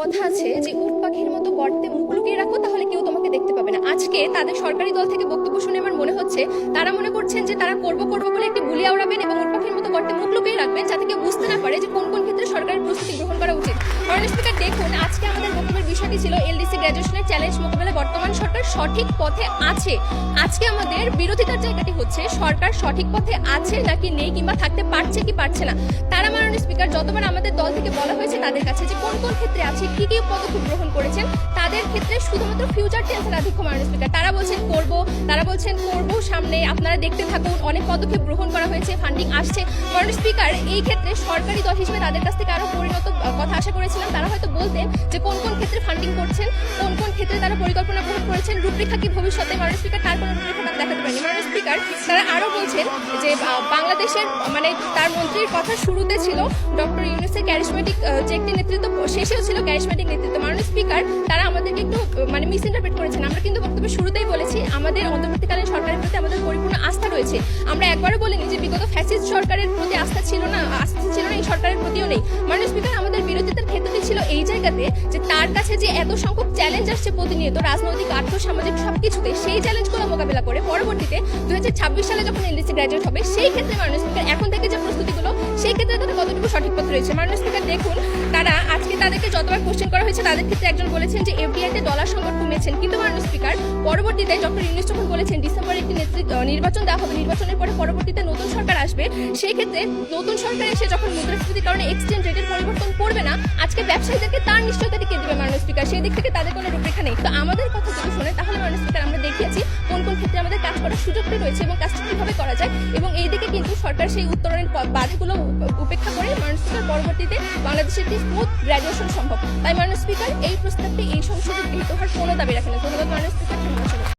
কথা আছে যে উট পাখির মতো গর্তে মুখ লুকিয়ে রাখো, তাহলে কেউ তোমাকে দেখতে পাবে না। আজকে তাদের সরকারি দল থেকে বক্তব্য শুনে আমার মনে হচ্ছে তারা মনে করছেন যে তারা করবো বলে একটি বুলি আওড়াবেন এবং উট পাখির মতো গর্তে মুখ লুকিয়ে রাখবেন, যাতে কেউ বুঝতে না পারে যে কোন কোন ক্ষেত্রে সরকারের প্রস্তুতি গ্রহণ করা উচিত। মাননীয় স্পিকার, দেখুন আজকে আমাদের বক্তব্যের বিষয়টি ছিল এলডিসি গ্র্যাজুয়েশনের চ্যালেঞ্জ মোকাবেলায় বর্তমান সরকার সঠিক পথে আছে। আজকে আমাদের বিরোধিতার জায়গাটি হচ্ছে সরকার সঠিক পথে আছে নাকি নেই, কিংবা থাকতে পারছে কি পারছে না। তারা মাননীয় স্পিকার যতবার আমাদের দল থেকে বলা হয়েছে তাদের কাছে যে কোন কোন ক্ষেত্রে আছে, কি কি পদক্ষেপ গ্রহণ করেছেন, তাদের ক্ষেত্রে শুধুমাত্র ফিউচার টেন্সের আধিক্য। মাননীয় স্পিকার, তারা বলছেন করব, সামনে আপনারা দেখতে থাকুন, অনেক পদক্ষেপ গ্রহণ করা হয়েছে, ফান্ডিং আসছে। মাননীয় স্পিকার, এই ক্ষেত্রে সরকারি দল হিসেবে তাদের কাছ থেকে আরো পরিণত কথা আশা করেছিলাম। তারা হয়তো বলতেন যে কোন কোন ক্ষেত্রে ফান্ডিং করছেন, কোন কোন ক্ষেত্রে তারা পরিকল্পনা গ্রহণ করেছেন, রূপরেখা কি ভবিষ্যতে। মাননীয় স্পিকার, তার কোনো রূপরেখা তারা দেখাতে পারেনি। মাননীয় স্পিকার, তারা আরো বলছেন যে বাংলাদেশের তার মন্ত্রীর কথা শুরুতে ছিল ডক্টর ইউনূসের ক্যারিসমেটিক যে একটি নেতৃত্ব, শেষেও ছিল ক্যারিসমেটিক নেতৃত্ব। মাননীয় স্পিকার, তারা আমাদেরকে একটু মিস ইন্টারপ্রেট করেছেন। আমরা কিন্তু বক্তব্যের শুরুতেই বলেছি আমাদের অন্তর্বর্তীকালীন সরকারের প্রতি আমাদের পরিপূর্ণ আস্থা রয়েছে। আমরা একবারও বলিনি যে বিগত ফ্যাসিস্ট সরকারের প্রতি আস্থা ছিল না, এই সরকারের প্রতিও নেই। মাননীয় স্পিকার, আমাদের বিরোধিতার ক্ষেত্রটি ছিল এই জায়গাতে যে তার কাছে যে এত সংখ্যক চ্যালেঞ্জ আসছে প্রতিনিয়ত, রাজনৈতিক, আর্থ, সামাজিক সবকিছুতে, সেই চ্যালেঞ্জগুলো মোকাবেলা করে পরবর্তীতে 2026 সালে যখন এলডিসি গ্র্যাজুয়েট হবে, সেই ক্ষেত্রে মাননীয় স্পিকার এখন থেকে যে প্রস্তুতিগুলো, সেই ক্ষেত্রে তাদের কতটুকু সঠিক পথ রয়েছে। মাননীয় স্পিকার, দেখুন তারা আজকে তাদেরকে যতবার কোশ্চেন করা হয়েছে তাদের ক্ষেত্রে একজন বলেছেন যে এফডিআইতে ডলার সংকট কমেছেন, কিন্তু মাননীয় স্পিকার পরবর্তীতে ডক্টর ইউনূস যখন বলেছেন ডিসেম্বরে একটি নির্বাচন দেওয়া হবে, নির্বাচনের পরে পরবর্তীতে নতুন সরকার আসবে, সেই ক্ষেত্রে নতুন সরকার এসে যখন মুদ্রাস্ফীতির কারণে এক্সচেঞ্জ রেটের পরিবর্তন করবে না, আজকে ব্যবসায়ীদেরকে তার নিশ্চয়তাটি কে দিবে। মাননীয় স্পিকার, সেই দিক থেকে তাদের কোনো রূপরেখা নেই। তো আমাদের কথা যদি শোনে, তাহলে মাননীয় স্পিকার আমরা দেখিয়েছি কোন কোন ক্ষেত্রে আমাদের কাজ করার সুযোগটি রয়েছে এবং কাজটি কিভাবে করা যায়, এবং এই দিকে কিন্তু সরকার সেই উত্তরণের বাধাগুলো উপেক্ষা করে মাননীয় স্পিকার পরবর্তীতে বাংলাদেশের একটি স্মুথ গ্র্যাজুয়েশন সম্ভব। তাই মাননীয় স্পিকার, এই প্রস্তাবটি এই সংসদে গৃহীত হওয়ার কোনো দাবি রাখেন না। ধন্যবাদ মাননীয় স্পিকার।